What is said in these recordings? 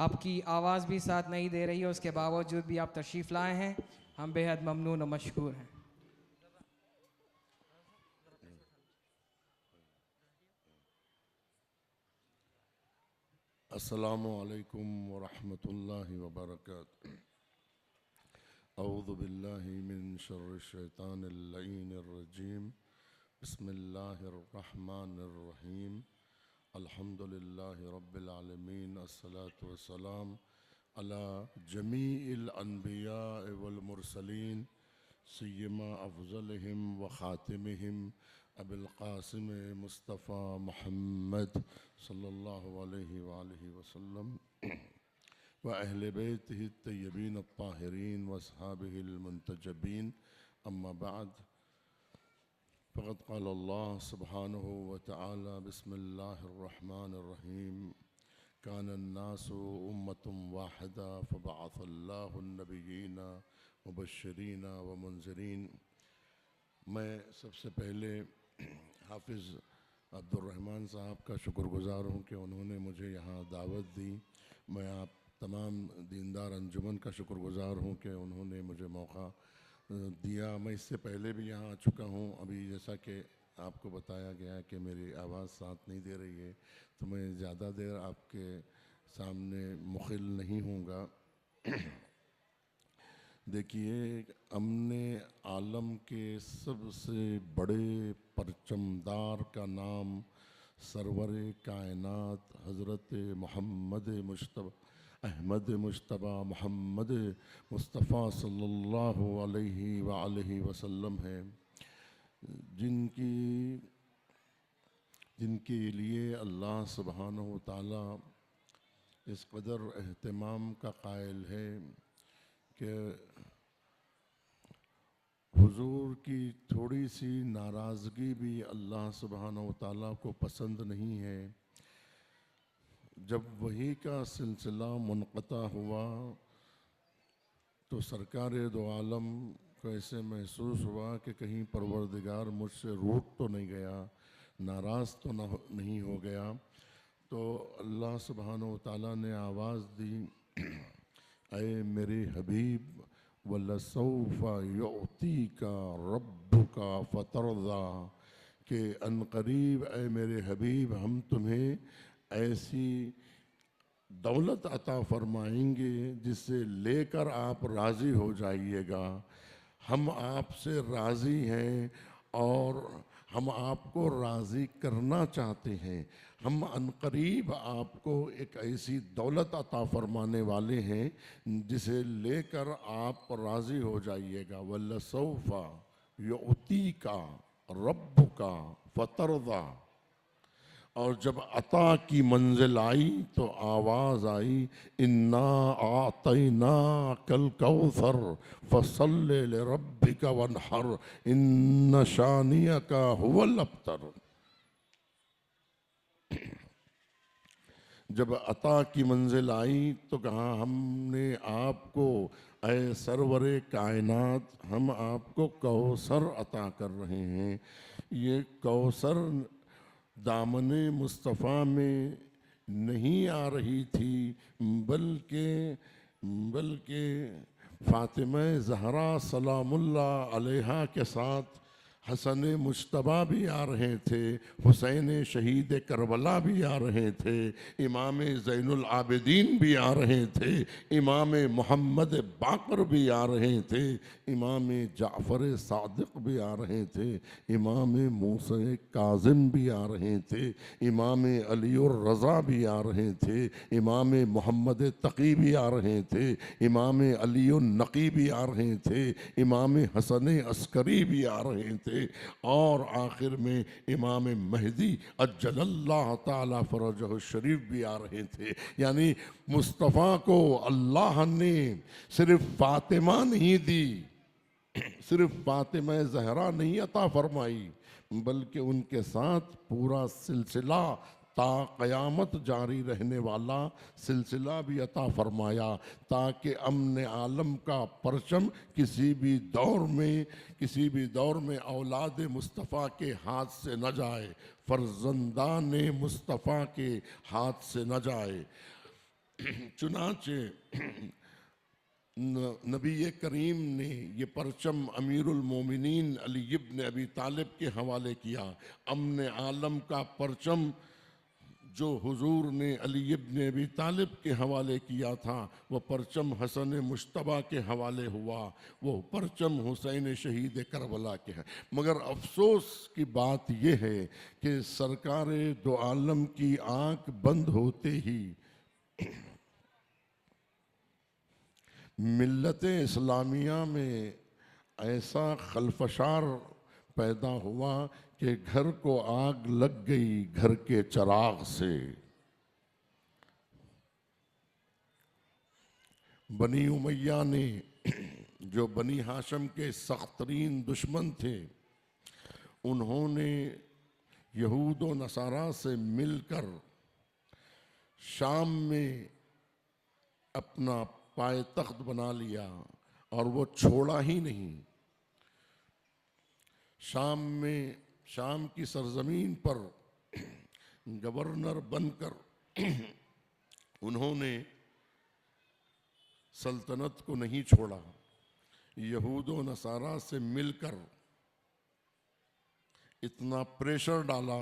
آپ کی آواز بھی ساتھ نہیں دے رہی ہے، اس کے باوجود بھی آپ تشریف لائے ہیں، ہم بے حد ممنون و مشکور ہیں۔ السلام علیکم ورحمۃ اللہ وبرکاتہ۔ اعوذ باللہ من شر الشیطان اللعین الرجیم، بسم اللہ الرحمن الرحیم، الحمد للہ رب العالمین، الصلاة والسلام علی جمیع الانبیاء والمرسلین، سیما افضلہم وخاتمہم ابی القاسم مصطفیٰ محمد صلی اللہ علیہ وآلہ وسلم وأہل بیتہ الطیبین الطاہرین واصحابہ المنتجبین، اما بعد، فقد قال اللہ سبحانہ وتعالی بسم اللہ الرحمن الرحیم، کان الناس امۃ واحدہ فبعث اللہ النبیین مبشرین ومنذرین۔ میں سب سے پہلے حافظ عبد الرحمن صاحب کا شکر گزار ہوں کہ انہوں نے مجھے یہاں دعوت دی۔ میں آپ تمام دیندار انجمن کا شکر گزار ہوں کہ انہوں نے مجھے موقع دیا۔ میں اس سے پہلے بھی یہاں آ چکا ہوں، ابھی جیسا کہ آپ کو بتایا گیا کہ میری آواز ساتھ نہیں دے رہی ہے تو میں زیادہ دیر آپ کے سامنے مخل نہیں ہوں گا۔ دیکھیے، امن عالم کے سب سے بڑے پرچمدار کا نام سرور کائنات حضرت محمد مجتبی احمد مجتبی محمد مصطفیٰ صلی اللہ علیہ وآلہ وسلم ہے، جن کے لیے اللہ سبحانہ و تعالی اس قدر اہتمام کا قائل ہے کہ حضور کی تھوڑی سی ناراضگی بھی اللہ سبحانہ و تعالیٰ کو پسند نہیں ہے۔ جب وحی کا سلسلہ منقطع ہوا تو سرکار دو عالم کو ایسے محسوس ہوا کہ کہیں پروردگار مجھ سے روٹ تو نہیں گیا، ناراض تو نہیں ہو گیا۔ تو اللہ سبحانہ و تعالیٰ نے آواز دی، اے میرے حبیب وَلَسَوْفَ يُعْطِيكَ رَبُّكَ فَتَرْضَىٰ، کہ عنقریب اے میرے حبیب ہم تمہیں ایسی دولت عطا فرمائیں گے جس سے لے کر آپ راضی ہو جائیے گا۔ ہم آپ سے راضی ہیں اور ہم آپ کو راضی کرنا چاہتے ہیں۔ ہم عنقریب آپ کو ایک ایسی دولت عطا فرمانے والے ہیں جسے لے کر آپ راضی ہو جائیے گا۔ وَلَسَوْفَ يُعْطِيكَ رَبُّكَ فَتَرْضَىٰ، اور جب عطا کی منزل آئی تو آواز آئی، اِنَّا أَعْطَيْنَاكَ الْكَوْثَرَ فَصَلِّ لِرَبِّكَ وَانْحَرْ إِنَّ شَانِئَكَ هُوَ الْأَبْتَرُ۔ جب عطا کی منزل آئی تو کہا ہم نے آپ کو، اے سرور کائنات، ہم آپ کو کوثر عطا کر رہے ہیں۔ یہ کوثر دامن مصطفیٰ میں نہیں آ رہی تھی، بلکہ فاطمہ زہرا سلام اللہ علیہا کے ساتھ حسن مجتبیٰ بھی آ رہے تھے، حسین شہید کربلا بھی آ رہے تھے، امام زین العابدین بھی آ رہے تھے، امام محمد باقر بھی آ رہے تھے، امام جعفر صادق بھی آ رہے تھے، امام موسیٰ کاظم بھی آ رہے تھے، امام علی الرضا بھی آ رہے تھے، امام محمد تقی بھی آ رہے تھے، امام علی النقی بھی آ رہے تھے، امام حسن عسکری بھی آ رہے تھے، اور آخر میں امام مہدی عجل اللہ تعالی فرجہ الشریف بھی آ رہے تھے۔ یعنی مصطفیٰ کو اللہ نے صرف فاطمہ نہیں دی، صرف فاطمہ زہرا نہیں عطا فرمائی، بلکہ ان کے ساتھ پورا سلسلہ تا قیامت جاری رہنے والا سلسلہ بھی عطا فرمایا، تاکہ امن عالم کا پرچم کسی بھی دور میں اولاد مصطفیٰ کے ہاتھ سے نہ جائے، فرزندان مصطفیٰ کے ہاتھ سے نہ جائے۔ چنانچہ نبی کریم نے یہ پرچم امیر المومنین علی ابن ابی طالب کے حوالے کیا. امن عالم کا پرچم جو حضور نے علی ابن ابی طالب کے حوالے کیا تھا وہ پرچم حسن مجتبیٰ کے حوالے ہوا، وہ پرچم حسین شہید کربلا کے ہے. مگر افسوس کی بات یہ ہے کہ سرکار دو عالم کی آنکھ بند ہوتے ہی ملت اسلامیہ میں ایسا خلفشار پیدا ہوا کہ گھر کو آگ لگ گئی گھر کے چراغ سے. بنی امیہ نے جو بنی ہاشم کے سخت ترین دشمن تھے، انہوں نے یہود و نصارہ سے مل کر شام میں اپنا پائے تخت بنا لیا اور وہ چھوڑا ہی نہیں. شام کی سرزمین پر گورنر بن کر انہوں نے سلطنت کو نہیں چھوڑا. یہود و نصارہ سے مل کر اتنا پریشر ڈالا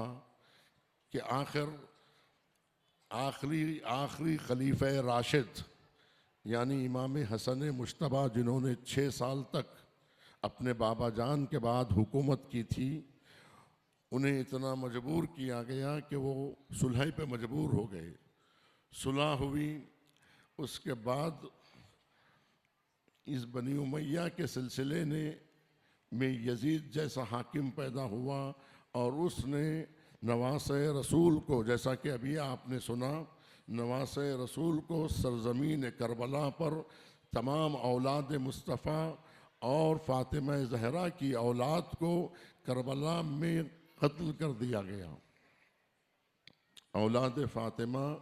کہ آخری خلیفہ راشد یعنی امام حسن مجتبیٰ، جنہوں نے 6 سال تک اپنے بابا جان کے بعد حکومت کی تھی، انہیں اتنا مجبور کیا گیا کہ وہ صلح پہ مجبور ہو گئے. صلح ہوئی، اس کے بعد اس بنی امیہ کے سلسلے میں یزید جیسا حاکم پیدا ہوا اور اس نے نواسۂ رسول کو، جیسا کہ ابھی آپ نے سنا، نواسۂ رسول کو سرزمین کربلا پر تمام اولاد مصطفیٰ اور فاطمہ زہرا کی اولاد کو کربلا میں قتل کر دیا گیا. اولاد فاطمہ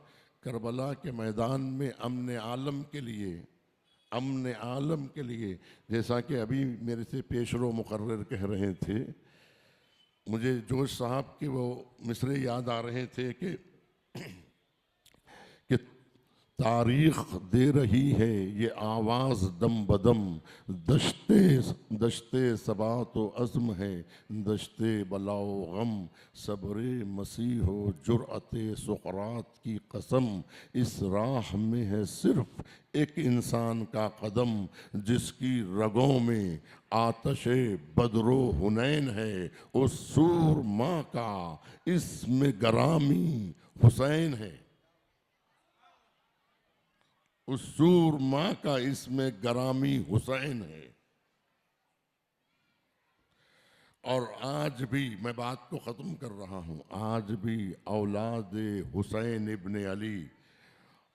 کربلا کے میدان میں امن عالم کے لیے جیسا کہ ابھی میرے سے پیشرو مقرر کہہ رہے تھے، مجھے جوش صاحب کے وہ مصرے یاد آ رہے تھے کہ تاریخ دے رہی ہے یہ آواز دم بدم، دشتے ثبات و عزم ہے دشتے بلا و غم، صبر مسیح و جرأت سقراط کی قسم، اس راہ میں ہے صرف ایک انسان کا قدم، جس کی رگوں میں آتش بدر و حنین ہے، اس سور ماں کا اسم گرامی حسین ہے. اس سور ماں کا اسم گرامی حسین ہے. اور آج بھی میں بات کو ختم کر رہا ہوں، آج بھی اولاد حسین ابن علی،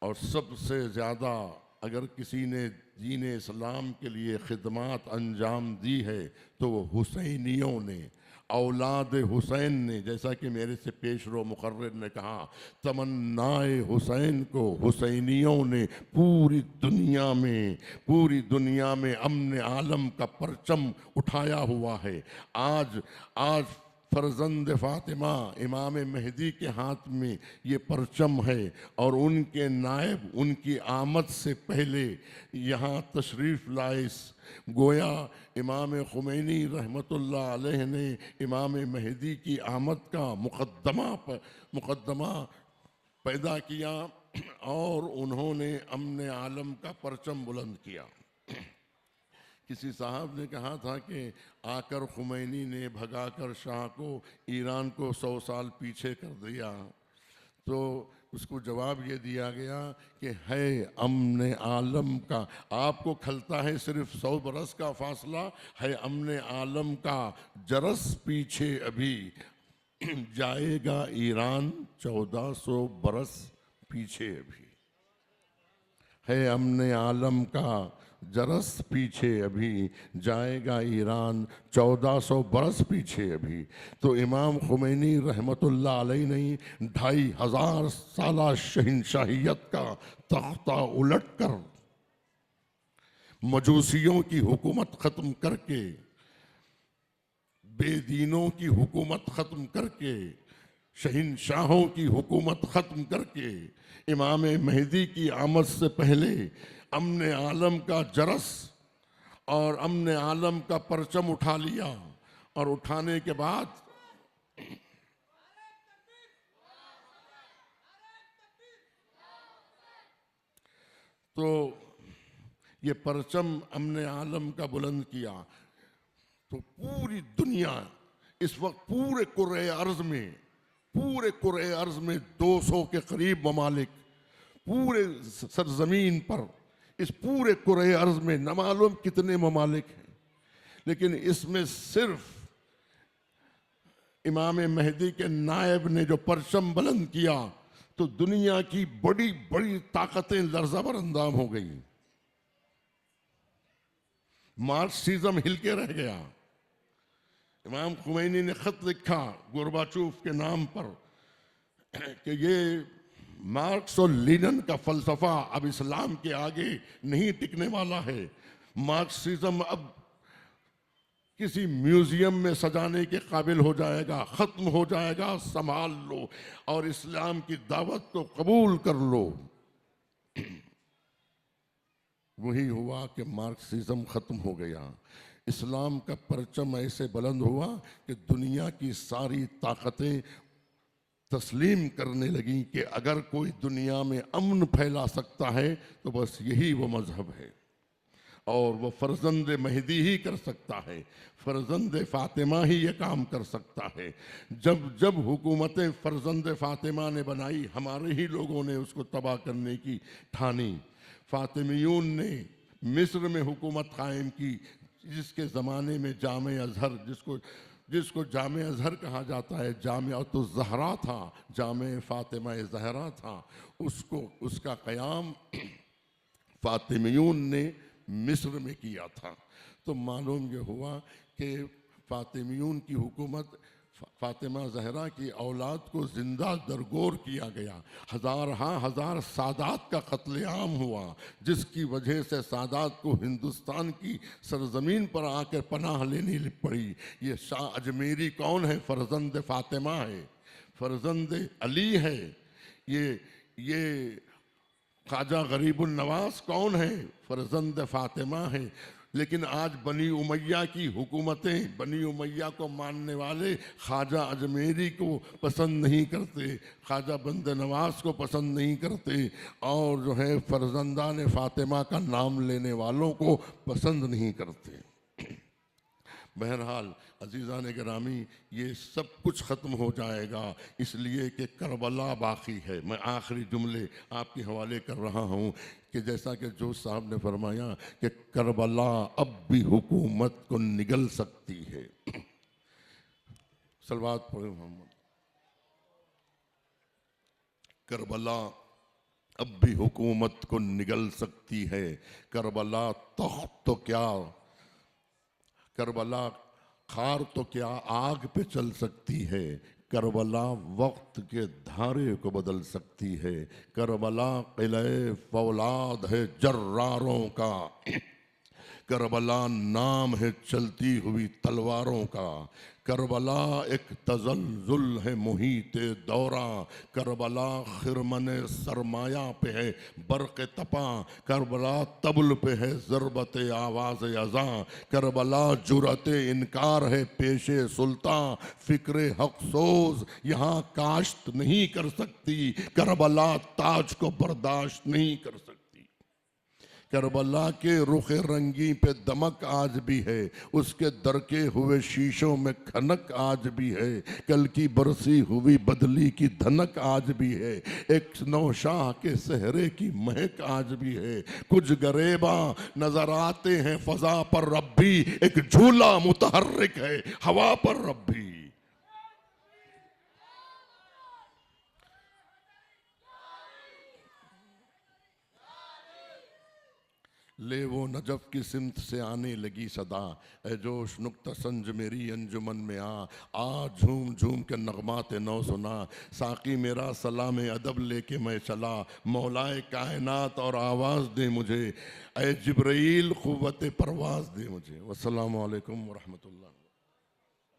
اور سب سے زیادہ اگر کسی نے دین اسلام کے لیے خدمات انجام دی ہے تو وہ حسینیوں نے، اولاد حسین نے. جیسا کہ میرے سے پیشرو مقرر نے کہا، تمنائے حسین کو حسینیوں نے پوری دنیا میں امن عالم کا پرچم اٹھایا ہوا ہے. آج فرزند فاطمہ امام مہدی کے ہاتھ میں یہ پرچم ہے، اور ان کے نائب ان کی آمد سے پہلے یہاں تشریف لائے. گویا امام خمینی رحمت اللہ علیہ نے امام مہدی کی آمد کا مقدمہ پیدا کیا اور انہوں نے امن عالم کا پرچم بلند کیا. کسی صاحب نے کہا تھا کہ آ کر خمینی نے بھگا کر شاہ کو ایران کو 100 سال پیچھے کر دیا، تو اس کو جواب یہ دیا گیا کہ ہے امن عالم کا، آپ کو کھلتا ہے صرف 100 برس کا فاصلہ، ہے امن عالم کا جرس پیچھے ابھی، جائے گا ایران 1400 برس پیچھے ابھی. ہے امن عالم کا جرس پیچھے ابھی، جائے گا ایران 1400 برس پیچھے ابھی. تو امام خمینی رحمت اللہ علیہ نے 2500 سالہ شہنشاہیت کا تختہ الٹ کر، مجوسیوں کی حکومت ختم کر کے، بے دینوں کی حکومت ختم کر کے شہنشاہوں کی حکومت ختم کر کے امام مہدی کی آمد سے پہلے امن عالم کا جرس اور امن عالم کا پرچم اٹھا لیا، اور اٹھانے کے بعد تو یہ پرچم امن عالم کا بلند کیا تو پوری دنیا اس وقت پورے کرۂ ارض میں 200 کے قریب ممالک، پورے سرزمین پر اس پورے کرۂ ارض میں نہ معلوم کتنے ممالک ہیں، لیکن اس میں صرف امام مہدی کے نائب نے جو پرچم بلند کیا تو دنیا کی بڑی بڑی طاقتیں لرزہ بر اندام ہو گئیں۔ مارکسزم ہل کے رہ گیا۔ امام خمینی نے خط لکھا گورباچوف کے نام پر کہ یہ مارکس اور لینن کا فلسفہ اب اسلام کے آگے نہیں ٹکنے والا ہے، مارکسزم اب کسی میوزیم میں سجانے کے قابل ہو جائے گا، ختم ہو جائے گا، سنبھال لو اور اسلام کی دعوت کو قبول کر لو۔ وہی ہوا کہ مارکسزم ختم ہو گیا، اسلام کا پرچم ایسے بلند ہوا کہ دنیا کی ساری طاقتیں تسلیم کرنے لگیں کہ اگر کوئی دنیا میں امن پھیلا سکتا ہے تو بس یہی وہ مذہب ہے، اور وہ فرزند مہدی ہی کر سکتا ہے، فرزند فاطمہ ہی یہ کام کر سکتا ہے۔ جب حکومتیں فرزند فاطمہ نے بنائی، ہمارے ہی لوگوں نے اس کو تباہ کرنے کی ٹھانی۔ فاطمیون نے مصر میں حکومت قائم کی، جس کے زمانے میں جامع ازہر، جس کو جامع ازہر کہا جاتا ہے، جامعۃ الزہرا تھا، جامع فاطمہ زہرا تھا، اس کا قیام فاطمیون نے مصر میں کیا تھا۔ تو معلوم یہ ہوا کہ فاطمیون کی حکومت، فاطمہ زہرا کی اولاد کو زندہ درگور کیا گیا، ہزار سادات کا قتل عام ہوا، جس کی وجہ سے سادات کو ہندوستان کی سرزمین پر آ کر پناہ لینی پڑی۔ یہ شاہ اجمیری کون ہے؟ فرزند فاطمہ ہے، فرزند علی ہے۔ یہ خواجہ غریب النواز کون ہے؟ فرزند فاطمہ ہے۔ لیکن آج بنی امیہ کی حکومتیں، بنی امیہ کو ماننے والے خواجہ اجمیری کو پسند نہیں کرتے، خواجہ بند نواز کو پسند نہیں کرتے، اور جو ہے فرزندان فاطمہ کا نام لینے والوں کو پسند نہیں کرتے۔ بہرحال عزیزان گرامی، یہ سب کچھ ختم ہو جائے گا، اس لیے کہ کربلا باقی ہے۔ میں آخری جملے آپ کے حوالے کر رہا ہوں کہ جیسا کہ جوش صاحب نے فرمایا کہ کربلا اب بھی حکومت کو نگل سکتی ہے۔ صلوات پڑھیں محمد۔ کربلا اب بھی حکومت کو نگل سکتی ہے، کربلا تخت تو کیا، کربلا خار تو کیا آگ پہ چل سکتی ہے، کربلا وقت کے دھارے کو بدل سکتی ہے، کربلا قلعہ فولاد ہے جراروں کا، کربلا نام ہے چلتی ہوئی تلواروں کا، کربلا ایک تزلزل ہے محیط دورہ، کربلا خرمن سرمایہ پہ ہے برق تپاں، کربلا طبل پہ ہے ضربت آواز اذاں، کربلا جرأت انکار ہے پیش سلطاں، فکر حق سوز یہاں کاشت نہیں کر سکتی، کربلا تاج کو برداشت نہیں کر سکتی۔ کربلا کے رخ رنگی پہ دمک آج بھی ہے، اس کے درکے ہوئے شیشوں میں کھنک آج بھی ہے، کل کی برسی ہوئی بدلی کی دھنک آج بھی ہے، ایک نوشاہ کے صحرے کی مہک آج بھی ہے، کچھ گریباں نظر آتے ہیں فضا پر رب بھی، ایک جھولا متحرک ہے ہوا پر رب بھی۔ لے وہ نجف کی سمت سے آنے لگی صدا، اے جوش نکتہ سنج میری انجمن میں آ جھوم جھوم کے نغمات نو سنا، ساقی میرا سلام ادب لے کے میں چلا، مولائے کائنات اور آواز دے مجھے، اے جبرائیل قوت پرواز دے مجھے۔ والسلام علیکم ورحمۃ اللہ۔